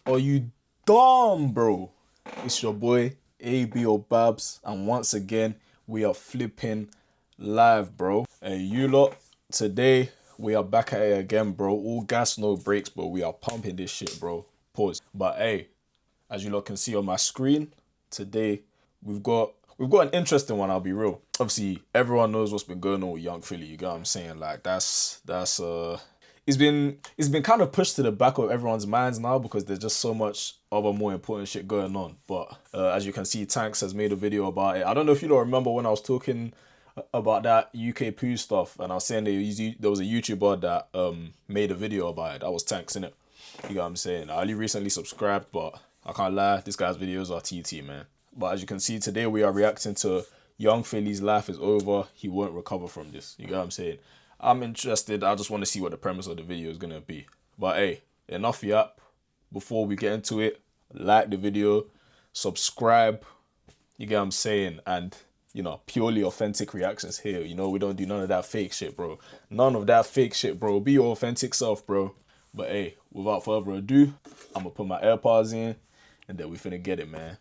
Are you dumb, bro? It's your boy AB or Babs, and once again we are flipping live, bro. Hey, you lot. Today we are back at it again, bro. All gas, no brakes, bro. We are pumping this shit, bro. Pause. But hey, as you lot can see on my screen, today we've got an interesting one. I'll be real. Obviously, everyone knows what's been going on with Young Philly. You get what I'm saying? Like that's it's been kind of pushed to the back of everyone's minds now because there's just so much other more important shit going on. But as you can see, Tanks has made a video about it. I don't know if you don't remember when I was talking about that UK poo stuff, and I was saying there was a YouTuber that made a video about it. That was Tanks, innit? You know what I'm saying? I only recently subscribed, but I can't lie, this guy's videos are TT, man. But as you can see, today we are reacting to Young Philly's Life is Over. He won't recover from this. You know what I'm saying? I'm interested. I just want to see what the premise of the video is going to be. But hey, enough yap. Before we get into it, like the video, subscribe. You get what I'm saying? And, you know, purely authentic reactions here. You know, we don't do none of that fake shit, bro. None of that fake shit, bro. Be your authentic self, bro. But hey, without further ado, I'm going to put my AirPods in and then we finna get it, man.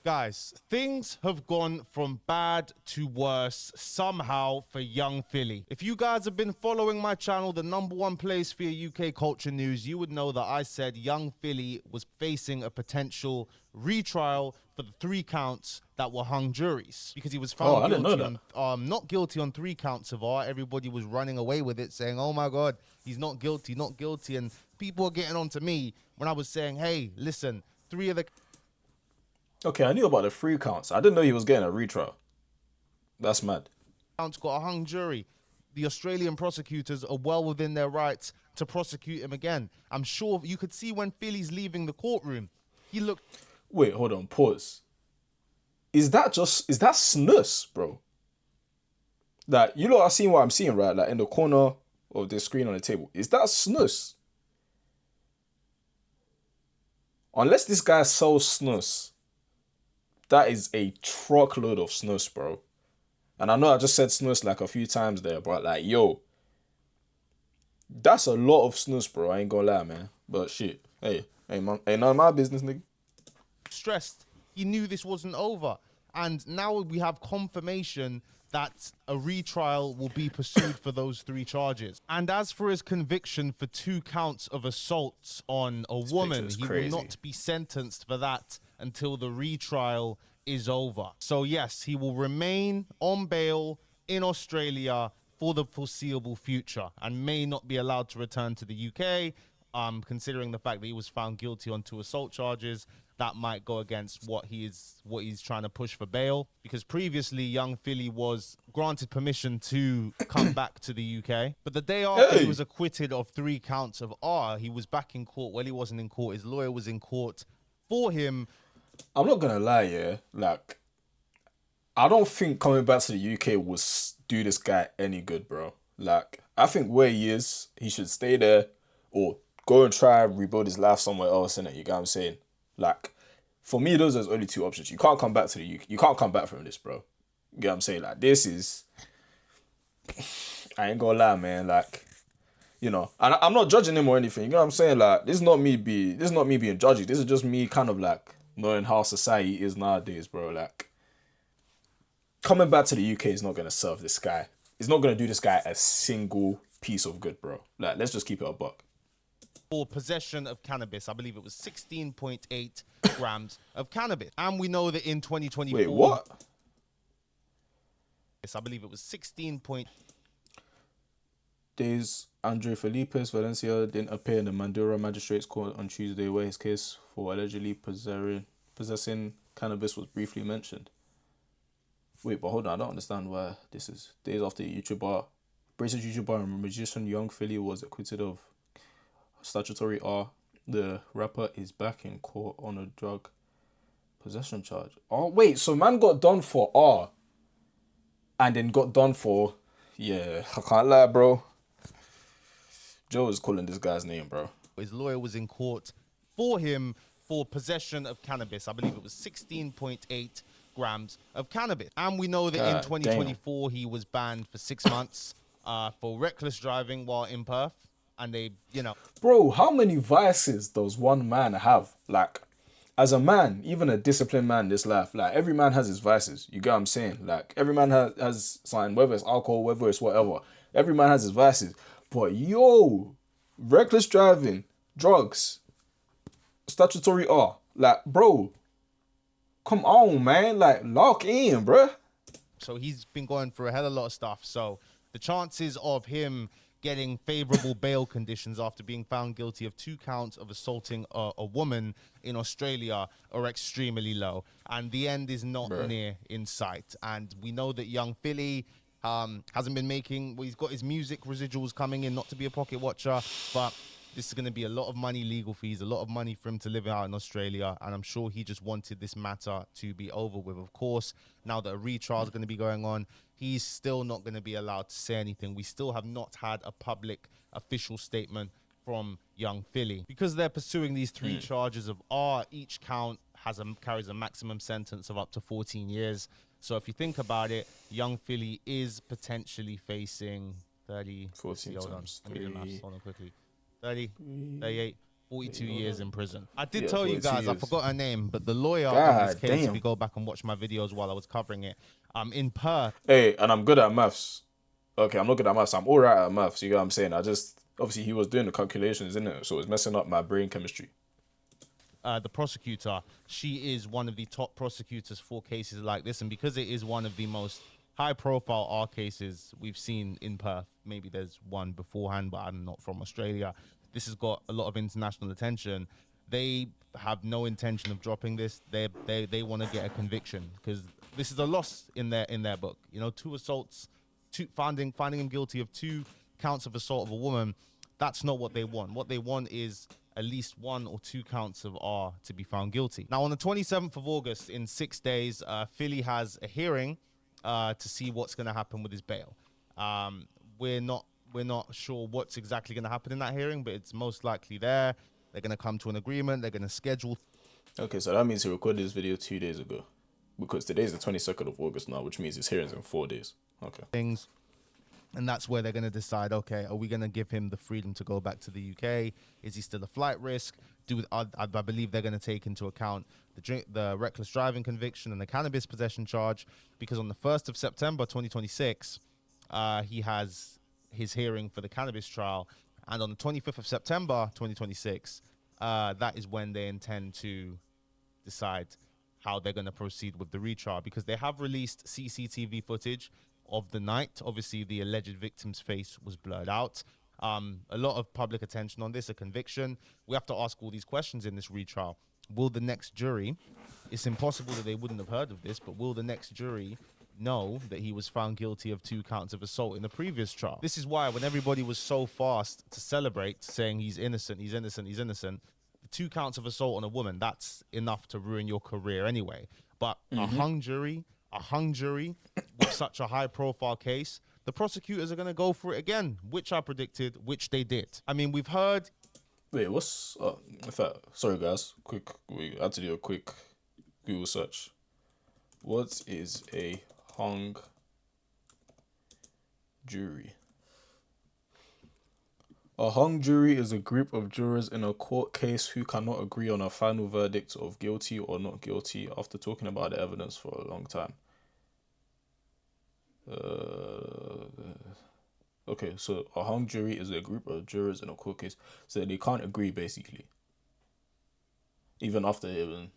Guys, things have gone from bad to worse somehow for Young Philly. If you guys have been following my channel, the #1 place for your UK culture news, you would know that I said Young Philly was facing a potential retrial for the 3 counts that were hung juries because he was found I didn't know guilty on not guilty on 3 counts of R. Everybody was running away with it, saying, "Oh my God, he's not guilty, not guilty," and people were getting on to me when I was saying, "Hey, listen, 3 of the Okay, I knew about the 3 counts. I didn't know he was getting a retrial. That's mad. counts got a hung jury. The Australian prosecutors are well within their rights to prosecute him again." I'm sure you could see when Philly's leaving the courtroom, he looked. Wait, hold on, pause. Is that snus, bro? That you lot are seeing what I'm seeing, right? Like in the corner of the screen on the table. Is that snus? Unless this guy sells snus, that is a truckload of snus, bro. And I know I just said snus like a few times there, but like, yo, that's a lot of snus, bro. I ain't gonna lie, man. But shit, hey, man, ain't none of my business, nigga. Stressed. He knew this wasn't over. And now we have confirmation that a retrial will be pursued for those 3 charges. And as for his conviction for 2 counts of assault on a woman, he will not be sentenced for that until the retrial is over. So yes, he will remain on bail in Australia for the foreseeable future and may not be allowed to return to the UK. Considering the fact that he was found guilty on 2 assault charges, that might go against what he's trying to push for bail. Because previously, Young Philly was granted permission to come back to the UK. But the day after he was acquitted of 3 counts of R, he was back in court. Well, he wasn't in court. His lawyer was in court for him. I'm not gonna lie, yeah. Like, I don't think coming back to the UK will do this guy any good, bro. Like, I think where he is, he should stay there or go and try and rebuild his life somewhere else, innit? You get what I'm saying? Like, for me, those are the only 2 options. You can't come back to the UK. You can't come back from this, bro. You get what I'm saying? Like, this is... I ain't gonna lie, man. Like, you know, and I'm not judging him or anything. You know what I'm saying? Like, this is not me being judgy. This is just me kind of like knowing how society is nowadays, bro. Like, coming back to the UK is not gonna serve this guy. It's not gonna do this guy a single piece of good, bro. Like, let's just keep it a buck. For possession of cannabis, I believe it was 16.8 grams of cannabis. And we know that in 2024... Wait, what? I believe it was 16. Days Andre Felipes Valencia didn't appear in the Mandura Magistrates Court on Tuesday, where his case for allegedly possessing cannabis was briefly mentioned. Wait, but hold on, I don't understand why this is. Days after British YouTuber and magician Young Philly was acquitted of statutory R, the rapper is back in court on a drug possession charge. Oh, wait, so man got done for R and then got done for... Yeah, I can't lie, bro. Joe is calling this guy's name, bro. His lawyer was in court for him for possession of cannabis. I believe it was 16.8 grams of cannabis. And we know that in God 2024, he was banned for 6 months for reckless driving while in Perth. And they, you know, Bro, how many vices does one man have? Like, as a man, even a disciplined man in this life, like, every man has his vices. You get what I'm saying? Like, every man has something, whether it's alcohol, whether it's whatever. Every man has his vices. But yo, reckless driving, drugs, statutory R. Like, bro, come on, man. Like, lock in, bruh. so he's been going through a hell of a lot of stuff. So the chances of him getting favorable bail conditions after being found guilty of 2 counts of assaulting a woman in Australia are extremely low. And the end is not near in sight. And we know that young Philly hasn't been making, well, he's got his music residuals coming in, not to be a pocket watcher, but this is going to be a lot of money, legal fees, a lot of money for him to live out in Australia. And I'm sure he just wanted this matter to be over with. Of course, now that a retrial is going to be going on, he's still not going to be allowed to say anything. We still have not had a public official statement from young Philly. Because they're pursuing these 3 charges of R, each count carries a maximum sentence of up to 14 years. So if you think about it, young Philly is potentially facing 30... 14 times Let me do the maths. 3. Hold on quickly. 30, 38, 42 years in prison. I did Yeah, tell you 42 guys, I years. forgot her name, but the lawyer of God this case, damn. if you go back and watch my videos while I was covering it, in Perth, Hey, and I'm good at maths. Okay, I'm not good at maths. I'm all right at maths. You get what I'm saying? I just, obviously, he was doing the calculations, isn't it? So it's messing up my brain chemistry. the prosecutor, she is one of the top prosecutors for cases like this. And because it is one of the most high-profile R cases we've seen in Perth, maybe there's one beforehand, but I'm not from Australia. This has got a lot of international attention. They have no intention of dropping this. They want to get a conviction because this is a loss in their book. You know, 2 assaults, finding him guilty of 2 counts of assault of a woman. That's not what they want. What they want is at least 1 or 2 counts of R to be found guilty. Now, on the 27th of August, in 6 days, Philly has a hearing to see what's going to happen with his bail. We're not sure what's exactly going to happen in that hearing, but it's most likely there. They're going to come to an agreement. They're going to schedule. Okay, so that means he recorded this video 2 days ago. Because today's the 22nd of August now, which means his hearing's in 4 days. Okay. Things. And that's where they're going to decide, okay, are we going to give him the freedom to go back to the UK? Is he still a flight risk? I believe they're going to take into account the reckless driving conviction and the cannabis possession charge, because on the 1st of September 2026, he has his hearing for the cannabis trial. And on the 25th of September 2026, that is when they intend to decide how they're going to proceed with the retrial, because they have released CCTV footage of the night. Obviously, the alleged victim's face was blurred out. A lot of public attention on this, a conviction. We have to ask all these questions in this retrial. Will the next jury, it's impossible that they wouldn't have heard of this, but will the next jury know that he was found guilty of 2 counts of assault in the previous trial? This is why when everybody was so fast to celebrate, saying he's innocent, he's innocent, he's innocent, the 2 counts of assault on a woman, that's enough to ruin your career anyway. But a hung jury with such a high profile case, the prosecutors are going to go for it again, which I predicted, which they did. I mean, we've heard... Wait, what's... in fact, sorry guys, we had to do a quick Google search. What is a hung jury? A hung jury is a group of jurors in a court case who cannot agree on a final verdict of guilty or not guilty after talking about the evidence for a long time. Okay, so a hung jury is a group of jurors in a court case, so they can't agree basically. Even after even.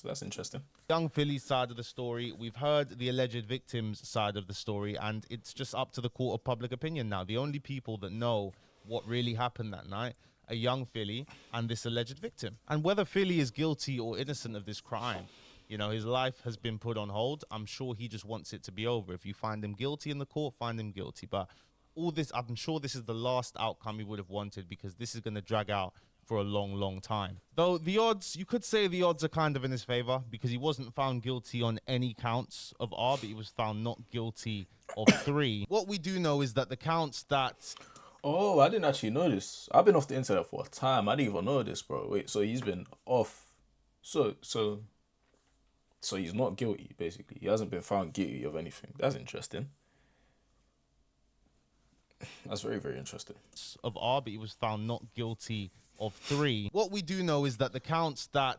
That's interesting. Young Philly's side of the story. We've heard the alleged victim's side of the story, and it's just up to the court of public opinion now. The only people that know what really happened that night are young Philly and this alleged victim. And whether Philly is guilty or innocent of this crime, you know, his life has been put on hold. I'm sure he just wants it to be over. If you find him guilty in the court, find him guilty. But all this, I'm sure this is the last outcome he would have wanted, because this is going to drag out for a long, long time. Though the odds, you could say the odds are kind of in his favor, because he wasn't found guilty on any counts of R, but he was found not guilty of 3. What we do know is that the counts that... Oh, I didn't actually know this. I've been off the internet for a time. I didn't even know this, bro. Wait, so he's been off. So So he's not guilty, basically. He hasn't been found guilty of anything. That's interesting. That's very, very interesting. Of R, but he was found not guilty of 3. What we do know is that the counts that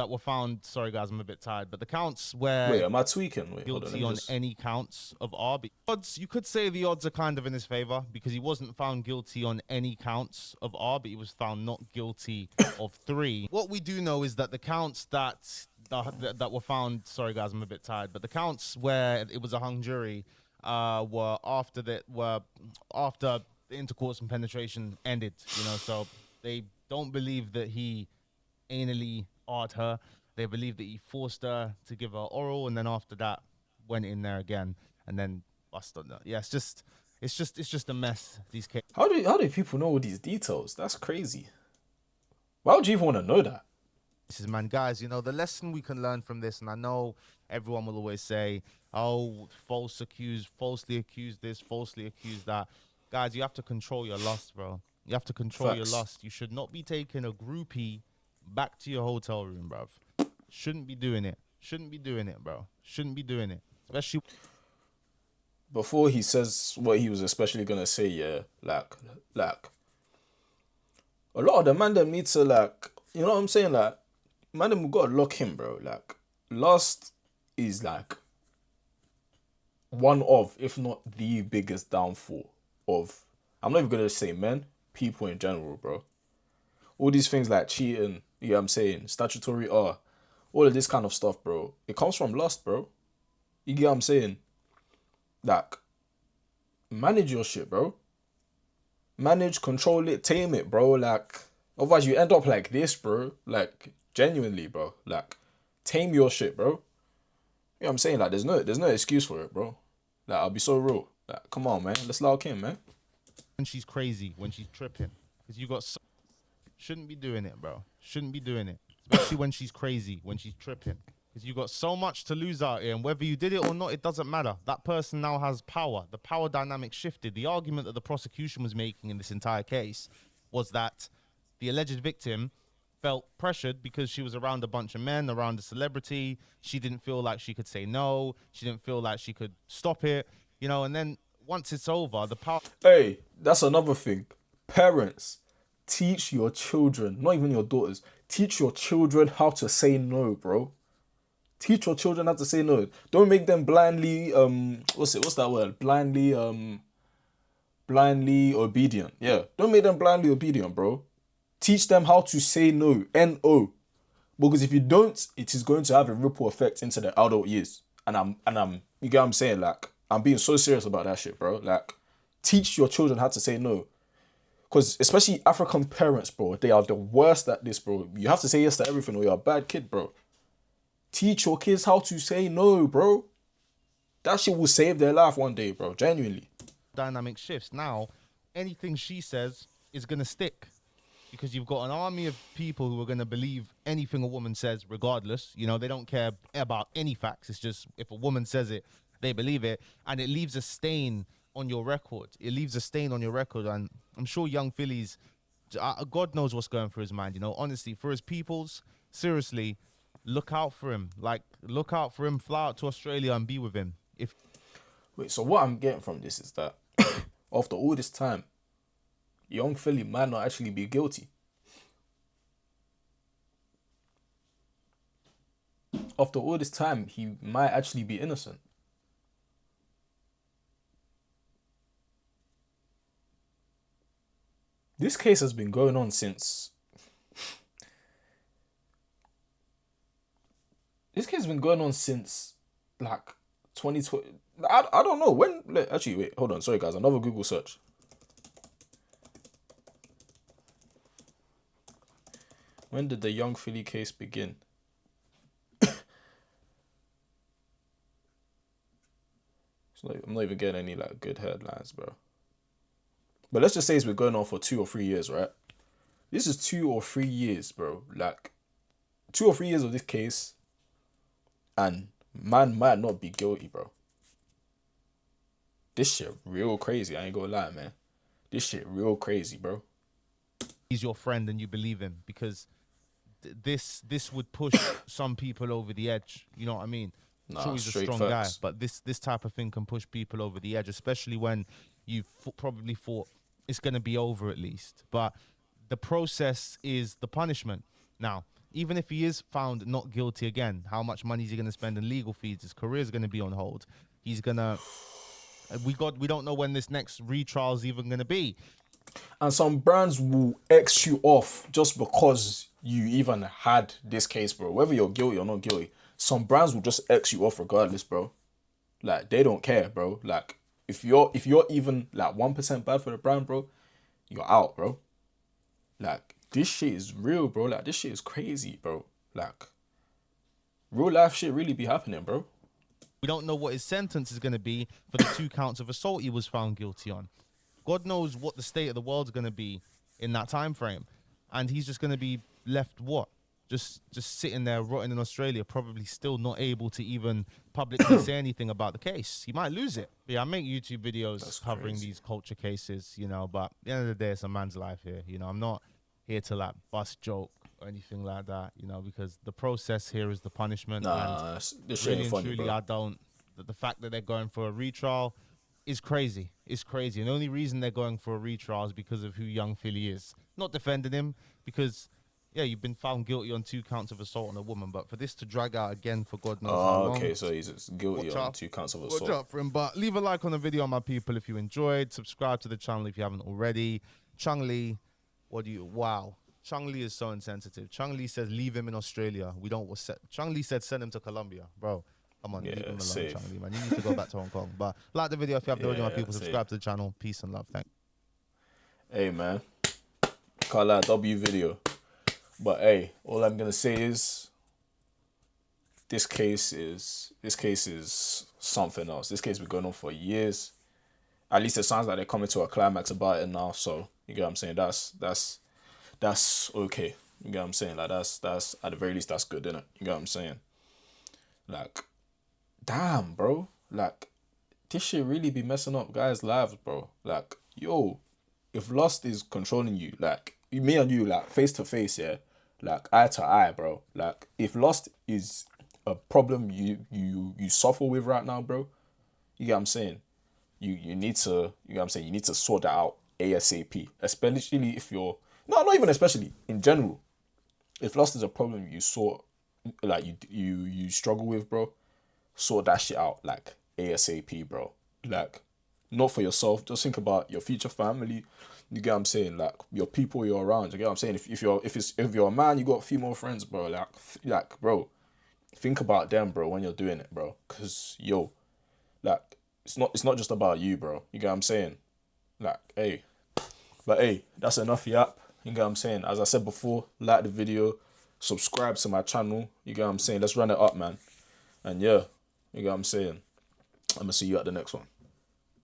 were found, sorry guys, I'm a bit tired, but the counts where Wait, am I tweaking? Wait, hold guilty on. on any counts of R. Odds, you could say the odds are kind of in his favor because he wasn't found guilty on any counts of R, but he was found not guilty of 3. What we do know is that the counts that were found, sorry guys, I'm a bit tired, but the counts where it was a hung jury were after the intercourse and penetration ended, you know, so they don't believe that he anally art her. They believe that he forced her to give her oral, and then after that went in there again, and then bust on that. Yeah, it's just a mess. These cases. How do people know all these details? That's crazy. Why would you even want to know that? This is, man, guys, you know, the lesson we can learn from this, and I know everyone will always say, oh, falsely accuse this, falsely accuse that. Guys, you have to control your lust, bro. You have to control your lust. You should not be taking a groupie back to your hotel room, bro. Shouldn't be doing it. Shouldn't be doing it, bro. Shouldn't be doing it. Especially Before he says what he was especially gonna say, yeah, like a lot of the man them need to, like, you know what I'm saying, like, man them gotta lock him, bro. Like, lust is like one of, if not the biggest downfall of, I'm not even gonna say men, people in general, bro. All these things like cheating, you know what I'm saying, statutory R, all of this kind of stuff, bro. It comes from lust, bro. You get what I'm saying? Like, manage your shit, bro. Manage, control it, tame it, bro. Like, otherwise you end up like this, bro. Like, genuinely, bro. Like, tame your shit, bro. You know what I'm saying? Like, there's no excuse for it, bro. Like, I'll be so real. Like, come on, man. Let's lock in, man. when she's crazy, when she's tripping, because you got shouldn't be doing it, bro. Shouldn't be doing it, especially when she's crazy, when she's tripping. Because you got so much to lose out here, and whether you did it or not, it doesn't matter. That person now has power. The power dynamic shifted. The argument that the prosecution was making in this entire case was that the alleged victim felt pressured because she was around a bunch of men, around a celebrity. She didn't feel like she could say no. She didn't feel like she could stop it, you know, and then once it's over, the power... Hey, that's another thing. Parents, teach your children, not even your daughters, teach your children how to say no, bro. Teach your children how to say no. Don't make them blindly, what's that word? Blindly obedient. Yeah, don't make them blindly obedient, bro. Teach them how to say no, N-O. Because if you don't, it is going to have a ripple effect into their adult years. And I'm, you get what I'm saying? Like, I'm being so serious about that shit, bro. Like, teach your children how to say no. Because especially African parents, bro, they are the worst at this, bro. You have to say yes to everything or you're a bad kid, bro. Teach your kids how to say no, bro. That shit will save their life one day, bro. Genuinely. Dynamic shifts. Now, anything she says is going to stick. Because you've got an army of people who are going to believe anything a woman says regardless. You know, they don't care about any facts. It's just if a woman says it, they believe it. And it leaves a stain on your record. It leaves a stain on your record. And I'm sure young Phillies, God knows what's going through his mind. You know, honestly, for his peoples, seriously, look out for him. Like, look out for him. Fly out to Australia and be with him. Wait, so what I'm getting from this is that after all this time, young Philly might not actually be guilty. After all this time, he might actually be innocent. This case has been going on since... This case has been going on since, like, 2020. I don't know. When... Actually, wait, hold on. Sorry, guys. Another Google search. When did the Young Philly case begin? I'm not even getting any, like, good headlines, bro. But let's just say it's been going on for 2 or 3 years, right? This is 2 or 3 years, bro. Like, 2 or 3 years of this case, and man might not be guilty, bro. This shit real crazy. I ain't gonna lie, man. This shit real crazy, bro. He's your friend and you believe him, because this would push some people over the edge. You know what I mean? Nah, Sure, he's a straight strong facts. guy, but this type of thing can push people over the edge, especially when you probably thought it's going to be over at least. But the process is the punishment. Now, even if he is found not guilty again, how much money is he going to spend in legal fees? His career is going to be on hold. He's gonna. We don't know when this next retrial is even going to be. And some brands will X you off just because you even had this case, bro. Whether you're guilty or not guilty, some brands will just X you off regardless, bro. Like, they don't care, bro. Like, if you're even like 1% bad for the brand, bro, you're out, bro. Like, this shit is real, bro. Like, this shit is crazy, bro. Like, real life shit really be happening, bro. We don't know what his sentence is going to be for the 2 counts of assault he was found guilty on. God knows what the state of the world's going to be in that time frame, and he's just going to be left what? Just sitting there rotting in Australia, probably still not able to even publicly say anything about the case. He might lose it. But yeah, I make YouTube videos covering these culture cases, you know, but at the end of the day, it's a man's life here. You know, I'm not here to like bust joke or anything like that, you know, because the process here is the punishment. Nah, and this shit really ain't and funny, truly, bro. I don't. The fact that they're going for a retrial is crazy. It's crazy. And the only reason they're going for a retrial is because of who young Philly is. Not defending him, because, yeah, you've been found guilty on 2 counts of assault on a woman. But for this to drag out again for God knows how Oh, long. okay, so he's guilty Watch on out. 2 counts of Watch assault. out for him. But leave a like on the video, my people, if you enjoyed. Subscribe to the channel if you haven't already. Chung Lee, wow. Chung Lee is so insensitive. Chung Lee says leave him in Australia. Chung Lee said send him to Colombia. Bro, come on, Yeah, leave him alone, safe. Chung Lee, man. You need to go back to Hong Kong. But like the video if you haven't already, my Yeah, people. safe. Subscribe to the channel. Peace and love. Thanks. Hey, man. Can't lie, W video. But hey, all I'm gonna say is this case is something else. This case been going on for years. At least it sounds like they're coming to a climax about it now. So you get what I'm saying? That's okay. You get what I'm saying? Like, that's at the very least that's good, innit? You get what I'm saying? Like, damn, bro. Like, this shit really be messing up guys' lives, bro. Like, yo, if lust is controlling you, like, me and you, like, face to face, yeah, like, eye to eye, bro. Like, if lust is a problem you suffer with right now, bro, you get what I'm saying? You need to, you get what I'm saying? You need to sort that out ASAP. Especially if you're, no, not even especially, in general. If lust is a problem you sort, like, you struggle with, bro, sort that shit out, like, ASAP, bro. Like, not for yourself, just think about your future family. You get what I'm saying? Like, your people you're around. You get what I'm saying? If you're a man, you got female friends, bro. Like, bro, think about them, bro, when you're doing it, bro. Cause yo, like, it's not just about you, bro. You get what I'm saying? Like, hey, but hey, that's enough yap. You get what I'm saying? As I said before, like the video, subscribe to my channel. You get what I'm saying? Let's run it up, man. And yeah, you get what I'm saying? I'm gonna see you at the next one.